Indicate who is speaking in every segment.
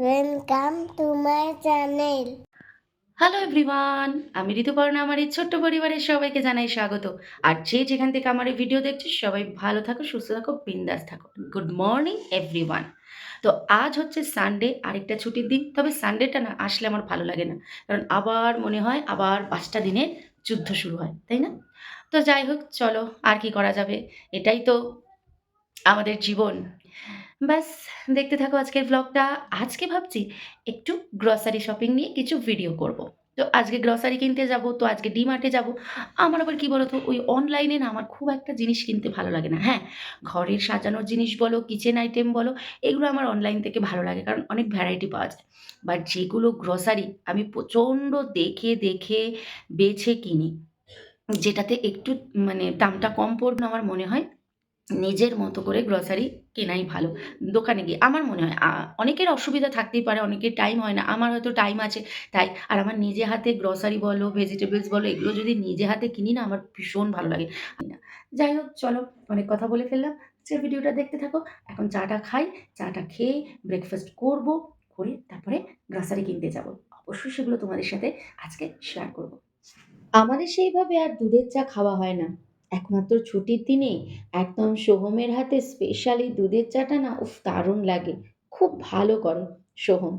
Speaker 1: Welcome to my channel.
Speaker 2: Hello everyone, আমি ঋতুপর্ণা। আমার এই ছোট্ট পরিবারের সবাইকে জানাই স্বাগত। আর যে যেখান থেকে আমার এই ভিডিও দেখছো সবাই ভালো থাকো, সুস্থ থাকো, বিন্দাস থাকো। Good morning everyone. তো আজ হচ্ছে সানডে, আরেকটা ছুটির দিন। তবে সানডেটা না আসলে আমার ভালো লাগে না, কারণ আবার মনে হয় আবার 5টা দিনের যুদ্ধ শুরু হয়, তাই না? তো যাই হোক, চলো আর কি করা যাবে, এটাই তো আমাদের জীবন। ব্যাস, দেখতে থাকো আজকের ভ্লগটা। আজকে ভাবছি একটু গ্রসারি শপিং নিয়ে কিছু ভিডিও করব। তো আজকে গ্রসারি কিনতে যাব, তো আজকে ডিমার্টে যাব। আমার আবার কি বলতো, ওই অনলাইনে না আমার খুব একটা জিনিস কিনতে ভালো লাগে না। হ্যাঁ, ঘরের সাজানোর জিনিস বলো, কিচেন আইটেম বলো, এগুলো আমার অনলাইন থেকে ভালো লাগে, কারণ অনেক ভ্যারাইটি পাওয়া যায়। বাট যেগুলো গ্রসারি আমি প্রচণ্ড দেখে দেখে বেছে কিনি, যেটাতে একটু মানে দামটা কম পড়বে, আমার মনে হয় নিজের মতো করে গ্রসারি কেনাই ভালো। দোকানে গিয়ে আমার মনে হয় অনেকের অসুবিধা থাকতেই পারে, অনেকের টাইম হয় না। আমার হয়তো টাইম আছে তাই। আর আমার নিজে হাতে গ্রসারি বলো, ভেজিটেবলস বলো, এগুলো যদি নিজে হাতে কিনি না, আমার ভীষণ ভালো লাগে। যাই হোক, চলো, অনেক কথা বলে ফেললাম। যে ভিডিওটা দেখতে থাকো। এখন চাটা খাই, চাটা খেয়ে ব্রেকফাস্ট করব, করে তারপরে গ্রসারি কিনতে যাব। অবশ্যই সেগুলো তোমাদের সাথে আজকে শেয়ার করব। আমাদের সেইভাবে আর দুধের চা খাওয়া হয় না। একমাত্র ছুটির দিনে একদম সোহমের হাতে স্পেশালি দুধের চাটা না উফ দারুণ লাগে। খুব ভালো করে সোহম।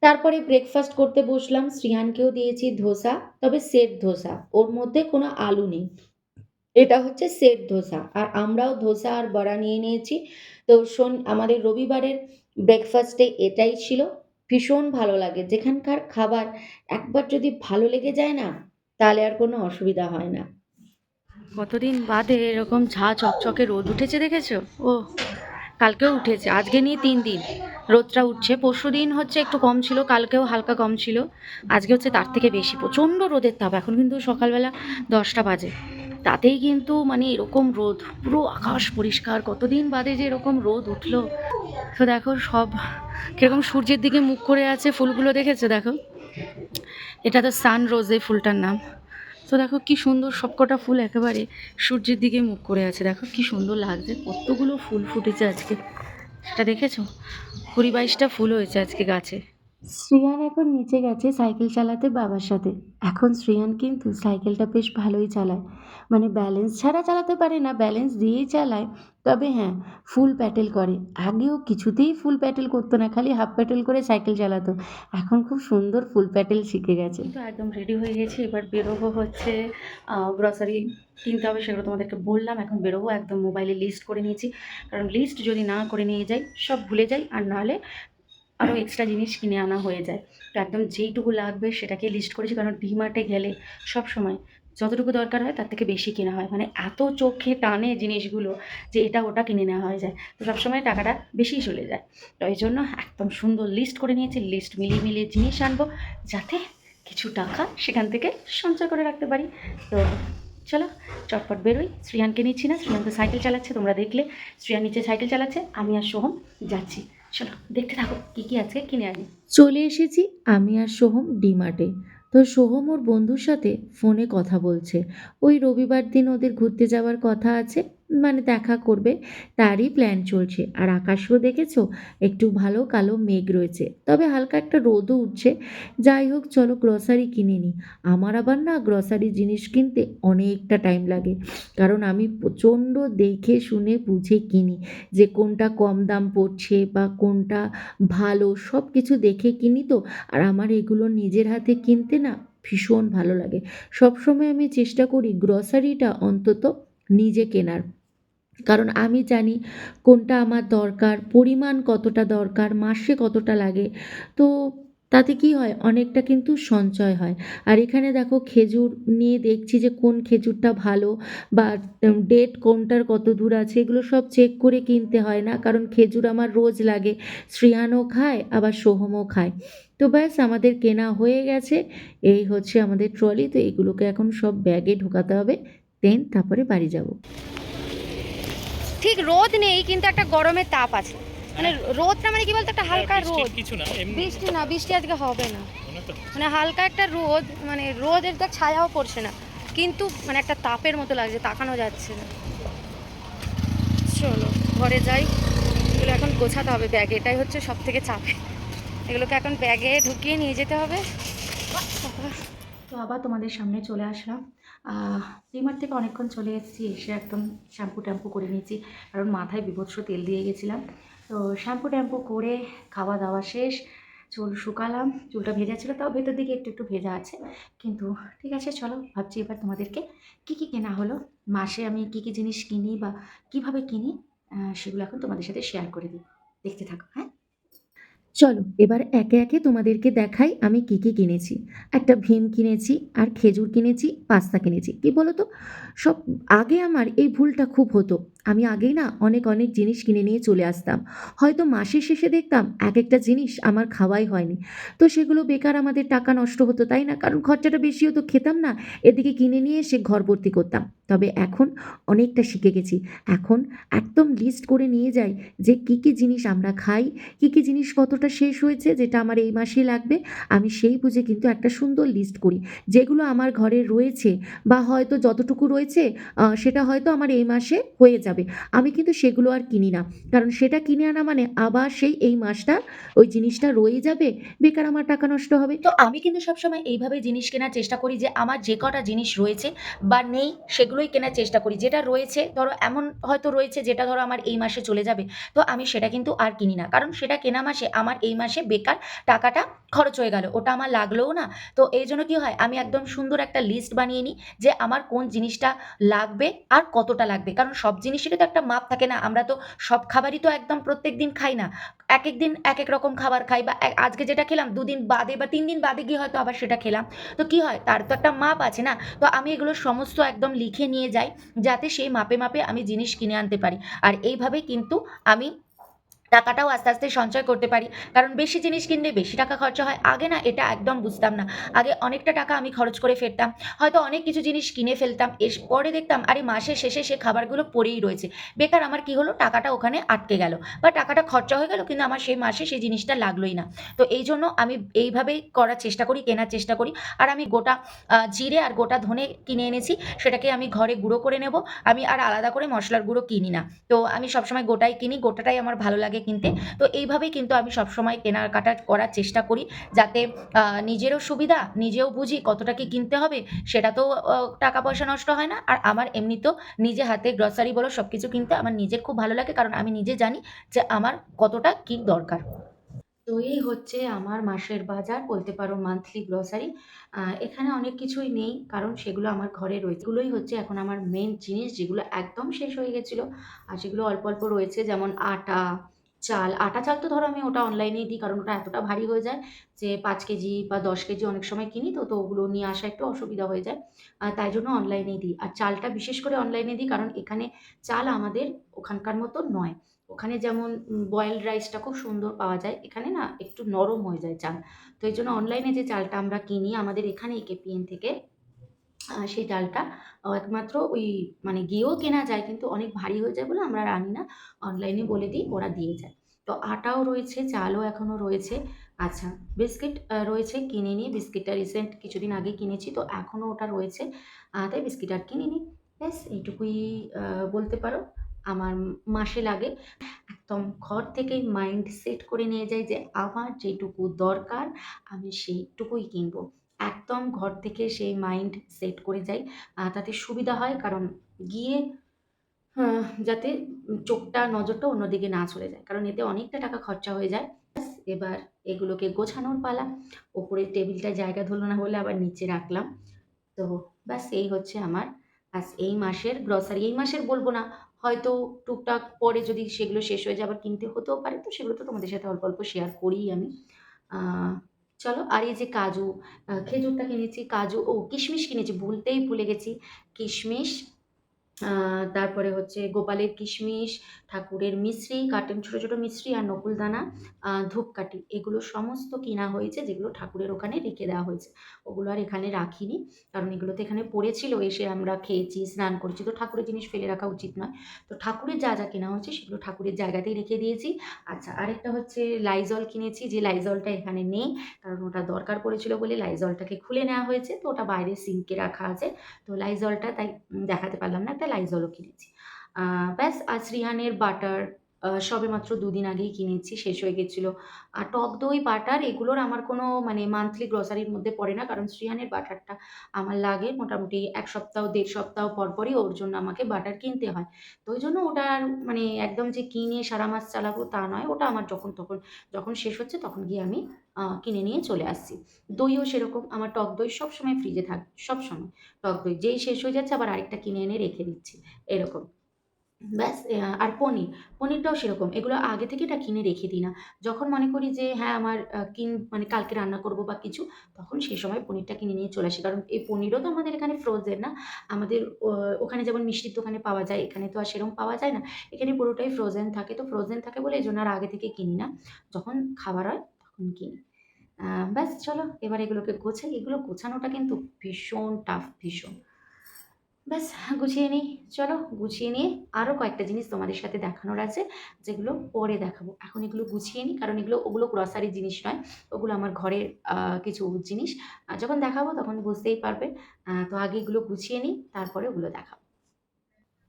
Speaker 2: তারপরে ব্রেকফাস্ট করতে বসলাম, শ্রিয়ানকেও দিয়েছি ধোসা, তবে সেট ধোসা, ওর মধ্যে কোনো আলু নেই। এটা হচ্ছে সেট ধোসা, আর আমরাও ধোসা আর বড়া নিয়ে নিয়েছি। তো শোন, আমাদের রবিবারের ব্রেকফাস্টে এটাই ছিল। ভীষণ ভালো লাগে যেখানকার খাবার একবার যদি ভালো লেগে যায় না, তাহলে আর কোনো অসুবিধা হয় না। কতদিন বাদে এরকম ঝা চকচকে রোদ উঠেছে, দেখেছো? ও, কালকেও উঠেছে, আজকে নিয়ে 3 দিন রোদটা উঠছে। পরশু দিন হচ্ছে একটু কম ছিল, কালকেও হালকা কম ছিল, আজকে হচ্ছে তার থেকে বেশি। প্রচণ্ড রোদের তাপ। এখন কিন্তু সকালবেলা 10টা বাজে, তাতেই কিন্তু মানে এরকম রোদ, পুরো আকাশ পরিষ্কার। কতদিন বাদে যে এরকম রোদ উঠলো। তো দেখো সব কিরকম সূর্যের দিকে মুখ করে আছে, ফুলগুলো দেখেছো? দেখো, এটা তো সান রোজে ফুলটার নাম। তো দেখো কি সুন্দর, সবকটা ফুল একেবারে সূর্যের দিকে মুখ করে আছে। দেখো কি সুন্দর লাগছে, কতগুলো ফুল ফুটেছে আজকে, সেটা দেখেছো? 20-22টা ফুল হয়েছে আজকে গাছে। শ্রিয়ান এখন নিচে গেছে সাইকেল চালাতে বাবার সাথে। এখন শ্রিয়ান কিন্তু সাইকেলটা বেশ ভালোই চালায়, মানে ব্যালেন্স ছাড়া চালাতে পারে না, ব্যালেন্স দিয়েই চালায়। তবে হ্যাঁ, ফুল প্যাটেল করে। আগেও কিছুতেই ফুল প্যাটেল করতো না, খালি হাফ প্যাটেল করে সাইকেল চালাতো। এখন খুব সুন্দর ফুল প্যাটেল শিখে গেছে। তো একদম রেডি হয়ে গেছি, এবার বেরোবো হচ্ছে গ্রসারি কিনতে হবে, সেগুলো তোমাদেরকে বললাম। এখন বেরোবো, একদম মোবাইলে লিস্ট করে নিয়েছি, কারণ লিস্ট যদি না করে নিয়ে যাই সব ভুলে যাই, আর নাহলে আরও এক্সট্রা জিনিস কিনে আনা হয়ে যায়। তো একদম যেইটুকু লাগবে সেটাকে লিস্ট করেছি, কারণ ডিমার্টে গেলে সব সময় যতটুকু দরকার হয় তার থেকে বেশি কেনা হয়, মানে এত চোখে টানে জিনিসগুলো যে এটা ওটা কিনে নেওয়া হয়ে যায়, তো সবসময় টাকাটা বেশি চলে যায়। তো এই জন্য একদম সুন্দর লিস্ট করে নিয়েছি, লিস্ট মিলিয়ে মিলিয়ে জিনিস আনবো, যাতে কিছু টাকা সেখান থেকে সঞ্চয় করে রাখতে পারি। তো চলো চটপট বেরোই। শ্রিয়ানকে নিচ্ছি না, শ্রিয়ান তো সাইকেল চালাচ্ছে, তোমরা দেখলে। শ্রিয়ান নিচে সাইকেল চালাচ্ছে, আমি আর সোহম যাচ্ছি। চলো দেখতে থাকো কী কী আজকে কিনে আনি। চলে এসেছি আমি আর সোহম ডিমার্টে। তো সোহম ওর বন্ধুর সাথে ফোনে কথা বলছে। ওই রবিবার দিন ওদের ঘুরতে যাওয়ার কথা আছে, মানে দেখা করবে, তারই প্ল্যান চলছে। আর আকাশও দেখেছো, একটু ভালো কালো মেঘ রয়েছে, তবে হালকা একটা রোদও উঠছে। যাই হোক, চলো গ্রসারি কিনে নিই। আমার আবার না গ্রসারি জিনিস কিনতে অনেকটা টাইম লাগে, কারণ আমি প্রচণ্ড দেখে শুনে বুঝে কিনি, যে কোনটা কম দাম পড়ছে বা কোনটা ভালো, সব কিছু দেখে কিনি। তো আর আমার এগুলো নিজের হাতে কিনতে না ভীষণ ভালো লাগে। সবসময় আমি চেষ্টা করি গ্রসারিটা অন্তত নিজে কেনার, কারণ আমি জানি কোনটা আমার দরকার, পরিমাণ কতটা দরকার, মাসে কতটা লাগে। তো তাতে কি হয়, অনেকটা কিন্তু সঞ্চয় হয়। আর এখানে দেখো খেজুর নিয়ে দেখছি যে কোন খেজুরটা ভালো, বা ডেট কোনটার কত দূর আছে, এগুলো সব চেক করে কিনতে হয় না, কারণ খেজুর আমার রোজ লাগে। শ্রিয়ানও খায়, আবার সোহমও খায়। তো ব্যাস, আমাদের কেনা হয়ে গেছে। এই হচ্ছে আমাদের ট্রলি। তো এগুলোকে এখন সব ব্যাগে ঢোকাতে হবে, দেন তারপরে বাড়ি যাব।
Speaker 3: ঠিক রোদ নেই, কিন্তু একটা গরমের তাপ আছে। মানে রোদটা মানে কি বলতো, একটা হালকা রোদ। বৃষ্টি না, বৃষ্টি আজকে হবে না। মানে হালকা একটা রোদ, মানে রোদের তো ছায়াও পড়ছে না, কিন্তু মানে একটা তাপের মতো লাগছে, তাকানো যাচ্ছে না। চলো ঘরে যাই, এগুলো এখন গোছাতে হবে ব্যাগে, এটাই হচ্ছে সব থেকে চাপে। এগুলোকে এখন ব্যাগে ঢুকিয়ে নিয়ে যেতে হবে।
Speaker 2: তো আবার তোমাদের সামনে চলে আসলাম। ডিমার্ট থেকে অনেকক্ষণ চলে এসেছি, এসে একদম শ্যাম্পু ট্যাম্পু করে নিয়েছি, কারণ মাথায় বীভৎস তেল দিয়ে গেছিলাম। তো শ্যাম্পু ট্যাম্পু করে খাওয়া দাওয়া শেষ, চুল শুকালাম, চুলটা ভেজা ছিল, তাও ভেতর দিকে একটু একটু ভেজা আছে, কিন্তু ঠিক আছে চলো। ভাবছি এবার তোমাদেরকে কী কী কেনা হলো, মাসে আমি কী কী জিনিস কিনি বা কীভাবে কিনি, সেগুলো এখন তোমাদের সাথে শেয়ার করে দিই। দেখতে থাকো, হ্যাঁ। চলো এবার একে একে তোমাদেরকে দেখাই আমি কি কি কিনেছি। একটা ভীম কিনেছি, আর খেজুর কিনেছি, পাস্তা কিনেছি। কি বলো তো, সব আগে আমার এই ভুলটা খুব হতো। আমি আগেই না অনেক অনেক জিনিস কিনে নিয়ে চলে আসতাম, হয়তো মাসের শেষে দেখতাম এক একটা জিনিস আমার খাওয়াই হয়নি। তো সেগুলো বেকার আমাদের টাকা নষ্ট হতো, তাই না? কারণ খরচাটা বেশি হতো, খেতাম না, এদিকে কিনে নিয়ে এসে ঘর ভর্তি করতাম। তবে এখন অনেকটা শিখে গেছি। এখন একদম লিস্ট করে নিয়ে যাই যে কি কি জিনিস আমরা খাই, কি কি জিনিস কতটা শেষ হয়েছে, যেটা আমার এই মাসেই লাগবে। আমি সেই বুঝে কিন্তু একটা সুন্দর লিস্ট করি, যেগুলো আমার ঘরে রয়েছে বা হয়তো যতটুকু রয়েছে সেটা হয়তো আমার এই মাসে হয়ে যাবে। আমি কিন্তু সেগুলো আর কিনি না, কারণ সেটা কিনে আনা মানে আবার সেই এই মাসটা ওই জিনিসটা রয়ে যাবে, বেকার আমার টাকা নষ্ট হবে। তো আমি কিন্তু সবসময় এইভাবে জিনিস কেনার চেষ্টা করি যে আমার যে কটা জিনিস রয়েছে বা নেই সেগুলোই কেনার চেষ্টা করি। যেটা রয়েছে ধরো এমন হয়তো রয়েছে যেটা ধরো আমার এই মাসে চলে যাবে, তো আমি সেটা কিন্তু আর কিনি না, কারণ সেটা কেনা মাসে আমার এই মাসে বেকার টাকাটা খরচ হয়ে গেল, ওটা আমার লাগলোও না। তো এই জন্য কি হয়, আমি একদম সুন্দর একটা লিস্ট বানিয়ে নিই যে আমার কোন জিনিসটা লাগবে আর কতটা লাগবে, কারণ সব জিনিসেরই তো একটা মাপ থাকে না। আমরা তো সব খাবারই তো একদম প্রত্যেক দিন খাই না, এক এক দিন এক এক রকম খাবার খাই, বা আজকে যেটা খেলাম 2 দিন বাদে বা 3 দিন বাদে গিয়ে হয়তো আবার সেটা খেলাম। তো কি হয়, তার তো একটা মাপ আছে না। তো আমি এগুলো সমস্ত একদম লিখে নিয়ে যাই, যাতে সেই মাপে মাপে আমি জিনিস কিনে আনতে পারি। আর এইভাবে কিন্তু আমি টাকাটাও আস্তে আস্তে সঞ্চয় করতে পারি, কারণ বেশি জিনিস কিনলে বেশি টাকা খরচা হয়। আগে না এটা একদম বুঝতাম না, আগে অনেকটা টাকা আমি খরচ করে ফেলতাম, হয়তো অনেক কিছু জিনিস কিনে ফেলতাম, এর পরে দেখতাম আরে মাসের শেষে সে খাবারগুলো পড়েই রয়েছে, বেকার আমার কি হলো, টাকাটা ওখানে আটকে গেল বা টাকাটা খরচা হয়ে গেল, কিন্তু আমার সেই মাসে সেই জিনিসটা লাগলোই না। তো এই জন্য আমি এইভাবেই করার চেষ্টা করি, কেনার চেষ্টা করি। আর আমি গোটা জিরে আর গোটা ধনে কিনে এনেছি, সেটাকে আমি ঘরে গুঁড়ো করে নেব। আমি আর আলাদা করে মশলার গুঁড়ো কিনি না, তো আমি সবসময় গোটাই কিনি, গোটাটাই আমার ভালো লাগে কিনতে। তো এইভাবেই কিন্তু আমি সবসময় কেনাকাটা করার চেষ্টা করি, যাতে নিজেরও সুবিধা, নিজেও বুঝি কতটা কি কিনতে হবে, সেটা তো টাকা পয়সা নষ্ট হয় না। আর আমার এমনিতেও নিজে হাতে গ্রসারি বলো সব কিছু কিনতে আমার নিজের খুব ভালো লাগে, কারণ আমি নিজে জানি যে আমার কতটা কি দরকার। তো এই হচ্ছে আমার মাসের বাজার, বলতে পারো মান্থলি গ্রসারি। এখানে অনেক কিছুই নেই, কারণ সেগুলো আমার ঘরে রয়েছে। এগুলোই হচ্ছে এখন আমার মেন জিনিস, যেগুলো একদম শেষ হয়ে গেছিলো। আর যেগুলো অল্প অল্প রয়েছে, যেমন আটা, চাল। আটা চাল তো ধরো আমি ওটা অনলাইনেই দিই, কারণ ওটা এতটা ভারী হয়ে যায় যে 5 কেজি বা 10 কেজি অনেক সময় কিনি, তো ওগুলো নিয়ে আসা একটু অসুবিধা হয়ে যায়। তাই জন্য অনলাইনেই দিই। আর চালটা বিশেষ করে অনলাইনে দিই, কারণ এখানে চাল আমাদের ওখানকার মতো নয়। ওখানে যেমন বয়েলড রাইসটা খুব সুন্দর পাওয়া যায়, এখানে না একটু নরম হয়ে যায় চাল। তো এই জন্য অনলাইনে যে চালটা আমরা কিনি আমাদের এখানে একেপিএন থেকে, সেই চালটা একমাত্র ওই মানে গিয়েও কেনা যায়, কিন্তু অনেক ভারী হয়ে যায় বলে আমরা আর আনি না। অনলাইনে বলে দিই, ওরা দিয়ে যায়। তো আটাও রয়েছে, চালও এখনো রয়েছে। আচ্ছা, বিস্কিট রয়েছে, কিনিনি। বিস্কিটটা রিসেন্ট কিছুদিন আগে কিনেছি, তো এখনো ওটা রয়েছে। তাই বিস্কিট আর কিনিনি। ব্যাস এইটুকুই বলতে পারো আমার মাসে লাগে। একদম ঘর থেকেই মাইন্ড সেট করে নিয়ে যাই যে আমার যেটুকু দরকার আমি সেইটুকুই কিনবো। একদম ঘর থেকে সেই মাইন্ড সেট করে যাই। তাতে সুবিধা হয়, কারণ গিয়ে যাতে চোখটা নজরটা অন্যদিকে না চলে যায়, কারণ এতে অনেকটা টাকা খরচা হয়ে যায়। এবার এগুলোকে গোছানোর পালা। ওপরের টেবিলটা জায়গা ধরলো না বলে আবার নিচে রাখলাম। তো ব্যাস এই হচ্ছে আমার ব্যাস এই মাসের গ্রসারি। এই মাসের বলব না, হয়তো টুকটাক পরে যদি সেগুলো শেষ হয়ে যায় আবার কিনতে হতেও পারে, তো সেগুলো তো তোমাদের সাথে অল্প অল্প শেয়ার করিই আমি। আ চলো, আর এই যে কাজু, খেজুরটা কিনেছি, কাজু ও কিশমিশ কিনেছি, বলতেই ভুলে গেছি। কিশমিশ, আ তারপরে হচ্ছে গোপালের কিশমিশ, ঠাকুরের মিছরি, কাটেন ছোট, ছোট মিছরি আর নকুলদানা, ধূপকাঠি, এগুলো সমস্ত কিনা হয়েছে, যেগুলো ঠাকুরের ওখানে রেখে দেওয়া হয়েছে। ওগুলো আর এখানে রাখিনি, কারণ এগুলো তো এখানে পড়েছিল, এসে আমরা খেয়েছি, স্নান করেছি, তো ঠাকুরের জিনিস ফেলে রাখা উচিত নয়। তো ঠাকুরের যা, যা কেনা হয়েছে সেগুলো ঠাকুরের জায়গাতেই রেখে দিয়েছি। আচ্ছা, আরেকটা হচ্ছে লাইজল কিনেছি, যে লাইজলটা এখানে নেই, কারণ ওটা দরকার পড়েছিল বলে লাইজলটাকে খুলে নেওয়া হয়েছে, তো ওটা বাইরে সিঙ্কে রাখা আছে। তো লাইজলটা তাই দেখাতে পারলাম না, একটা লাইজলও কিনেছি। ব্যাস। আর শ্রীহানের বাটার, সবে মাত্র ২ দিন আগেই কিনেছি, শেষ হয়ে গেছিলো। আর টক দই, বাটার এগুলোর আমার কোনো মানে মান্থলি গ্রোসারির মধ্যে পড়ে না। কারণ শ্রিয়ানের বাটারটা আমার লাগে মোটামুটি ১ সপ্তাহ ১.৫ সপ্তাহ পরই ওর জন্য আমাকে বাটার কিনতে হয়। তো ওইজন্য ওটা আর মানে একদম যে কিনে সারা মাস চালাবো তা নয়। ওটা আমার যখন তখন যখন শেষ হচ্ছে তখন গিয়ে আমি কিনে নিয়ে চলে আসছি। দইও সেরকম আমার টক দই সবসময় ফ্রিজে থাকে, সবসময়। টক দই যেই শেষ হয়ে যাচ্ছে আবার আরেকটা কিনে এনে রেখে দিচ্ছি, এরকম। ব্যাস আর পনিরটাও সেরকম। এগুলো আগে থেকে এটা কিনে রেখে দিই না। যখন মনে করি যে হ্যাঁ, আমার মানে কালকে রান্না করব বা কিছু, তখন সেই সময় পনিরটা কিনে নিয়ে চলে আসি। কারণ এই পনিরও তো আমাদের এখানে ফ্রোজেন না। আমাদের ওখানে যেমন মিষ্টির দোকানে পাওয়া যায়, এখানে তো আর সেরকম পাওয়া যায় না। এখানে পুরোটাই ফ্রোজেন থাকে। তো ফ্রোজেন থাকে বলে এজন্য আর আগে থেকে কিনি না। যখন খাবার হয় তখন কিনি। ব্যাস চলো এবার এগুলোকে গোছাই। এগুলো গোছানোটা কিন্তু ভীষণ টাফ, ভীষণ। ব্যাস গুছিয়ে নিই। চলো গুছিয়ে নিয়ে আরও কয়েকটা জিনিস তোমাদের সাথে দেখানোর আছে, যেগুলো পরে দেখাবো। এখন এগুলো গুছিয়ে নিই, কারণ ওগুলো গ্রসারি জিনিস নয়। ওগুলো আমার ঘরের কিছু জিনিস। যখন দেখাবো তখন বুঝতেই পারবে। তো আগে এগুলো গুছিয়ে নিই, তারপরে ওগুলো দেখাবো।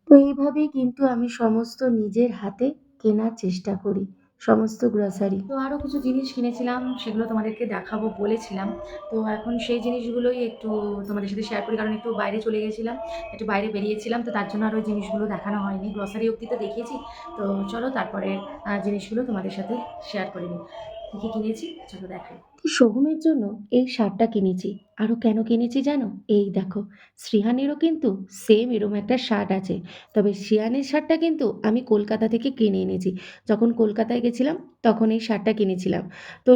Speaker 2: তো এইভাবেই কিন্তু আমি সমস্ত নিজের হাতে কেনার চেষ্টা করি, সমস্ত গ্রসারি। তো আরও কিছু জিনিস কিনেছিলাম, সেগুলো তোমাদেরকে দেখাবো বলেছিলাম। তো এখন সেই জিনিসগুলোই একটু তোমাদের সাথে শেয়ার করি, কারণ একটু বাইরে চলে গেছিলাম, একটু বাইরে বেরিয়েছিলাম, তো তার জন্য আর ওই জিনিসগুলো দেখানো হয়নি। গ্রসারি অবধি তো দেখিয়েছি। তো চলো তারপরে জিনিসগুলো তোমাদের সাথে শেয়ার করে নিই। কী কী কিনেছি চলো দেখাই। সোহমের জন্য এই শার্টটা কিনেছি। আরও কেন কিনেছি জানো? এই দেখো, শ্রিহানেরও কিন্তু সেম এরম একটা শার্ট আছে। তবে শ্রিয়ানের শার্টটা কিন্তু আমি কলকাতা থেকে কিনে এনেছি। যখন কলকাতায় গেছিলাম তখন এই শার্টটা কিনেছিলাম। তো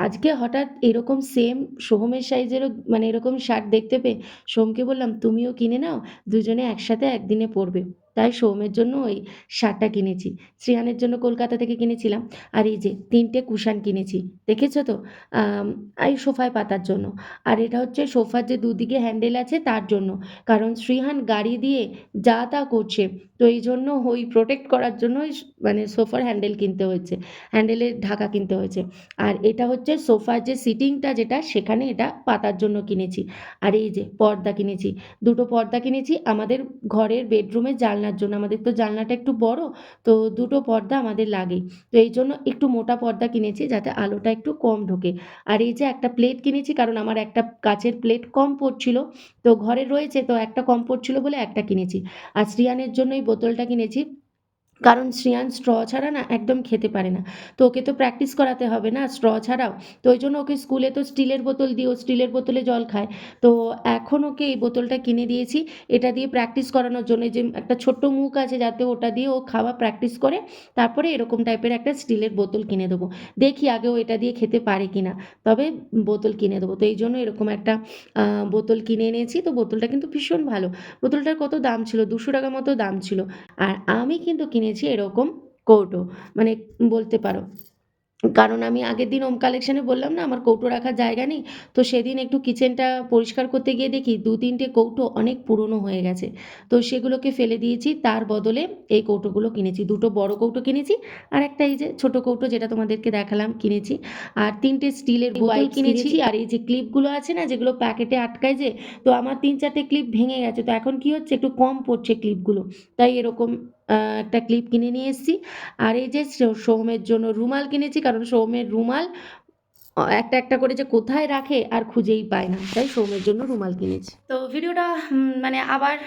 Speaker 2: আজকে হঠাৎ এরকম সেম সোহমের সাইজেরও মানে এরকম শার্ট দেখতে পেয়ে সোহমকে বললাম, "তুমিও কিনে নাও, দুজনে একসাথে একদিনে পরবে।" তাই সোহমের জন্য ওই শার্টটা কিনেছি। শ্রিয়ানের জন্য কলকাতা থেকে কিনেছিলাম। আর এই যে ৩ টে কুশান কিনেছি। দেখেছো তো? আম এই সোফায় পাতার জন্য। আর এটা হচ্ছে সোফার যে দুদিকে হ্যান্ডেল আছে তার জন্য। কারণ শ্রিহান গাড়ি দিয়ে যা তা করছে। তো এইজন্য ওই প্রোটেক্ট করার জন্যই মানে সোফার হ্যান্ডেল কিনতে হয়েছে। হ্যান্ডেলের ঢাকা কিনতে হয়েছে। আর এটা হচ্ছে সোফার যে সিটিংটা যেটা সেখানে এটা পাতার জন্য কিনেছি। আর এই যে পর্দা কিনেছি। ২ টো পর্দা কিনেছি আমাদের ঘরের বেডরুমের জানলার জন্য। আমাদের তো জানলাটা একটু বড়, তো ২ টো পর্দা আমাদের লাগেই। তো এইজন্য একটু মোটা পর্দা কিনেছি যাতে আলোটা একটু কম ঢোকে। আর এই যে একটা প্লেট কিনেছি, কারণ আমার একটা কাচের প্লেট কম পড়ছিল। তো ঘরে রয়েছে, তো একটা কম পড়ছিল বলে একটা কিনেছি। আর শ্রিয়ানের জন্য এই বোতলটা কিনেছি। কারণ শ্রিয়ান স্ট্র ছাড়া না একদম খেতে পারে না। তো ওকে তো প্র্যাকটিস করাতে হবে না স্ট্র ছাড়াও। তো ওই জন্য ওকে স্কুলে তো স্টিলের বোতল দিই, ও স্টিলের বোতলে জল খায়। তো এখন ওকে এই বোতলটা কিনে দিয়েছি। এটা দিয়ে প্র্যাকটিস করানোর জন্য, যে একটা ছোট্ট মুখ আছে যাতে ওটা দিয়ে ও খাওয়া প্র্যাকটিস করে। তারপরে এরকম টাইপের একটা স্টিলের বোতল কিনে দেবো। দেখি আগে ও এটা দিয়ে খেতে পারে কিনা। তবে বোতল কিনে দেবো। তো এই জন্য এরকম একটা বোতল কিনে এনেছি। তো বোতলটা কিন্তু ভীষণ ভালো। বোতলটার কত দাম ছিল? ২০০ টাকা মতো দাম ছিল। আর আমি কিন্তু কিনেছি এরকম কৌটো, মানে বলতে পারো। কারণ আমি আগের দিন ওম কালেকশানে বললাম না আমার কৌটো রাখার জায়গা নেই। তো সেদিন একটু কিচেনটা পরিষ্কার করতে গিয়ে দেখি ২-৩ টে কৌটো অনেক পুরনো হয়ে গেছে। তো সেগুলোকে ফেলে দিয়েছি। তার বদলে এই কৌটোগুলো কিনেছি। ২ টো বড় কৌটো কিনেছি। আর একটা এই যে ছোট কৌটো যেটা তোমাদেরকে দেখালাম কিনেছি। আর ৩ টে স্টিলের বোতল কিনেছি। আর এই যে ক্লিপগুলো আছে না যেগুলো প্যাকেটে আটকায় যে, তো আমার ৩-৪ টে ক্লিপ ভেঙে গেছে। তো এখন কি হচ্ছে একটু কম পড়ছে ক্লিপগুলো। তাই এরকম একটা ক্লিপ কিনে নিয়ে এসেছি। আর এই যে সৌমের জন্য রুমাল কিনেছি, কারণ সৌমের রুমাল একটা একটা করে যে কোথায় রাখে আর খুঁজেই পায় না, তাই সৌমের জন্য রুমাল কিনেছি। তো ভিডিওটা মানে আবার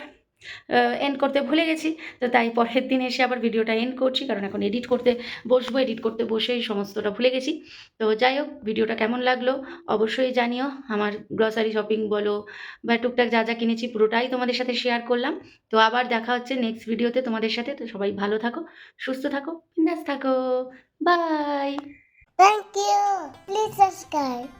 Speaker 2: এন্ড করতে ভুলে গেছি। তো তাই পরের দিন এসে আবার ভিডিওটা এন্ড করছি, কারণ এখন এডিট করতে বসবো। এডিট করতে বসেই সমস্তটা ভুলে গেছি। তো যাই হোক, ভিডিওটা কেমন লাগলো অবশ্যই জানিও। আমার গ্রসারি শপিং বলো বা টুকটাক যা যা কিনেছি পুরোটাই তোমাদের সাথে শেয়ার করলাম। তো আবার দেখা হচ্ছে নেক্সট ভিডিওতে তোমাদের সাথে। তো সবাই ভালো থাকো, সুস্থ থাকো, বিন্দাস থাকো। By.
Speaker 1: Thank you. Please subscribe.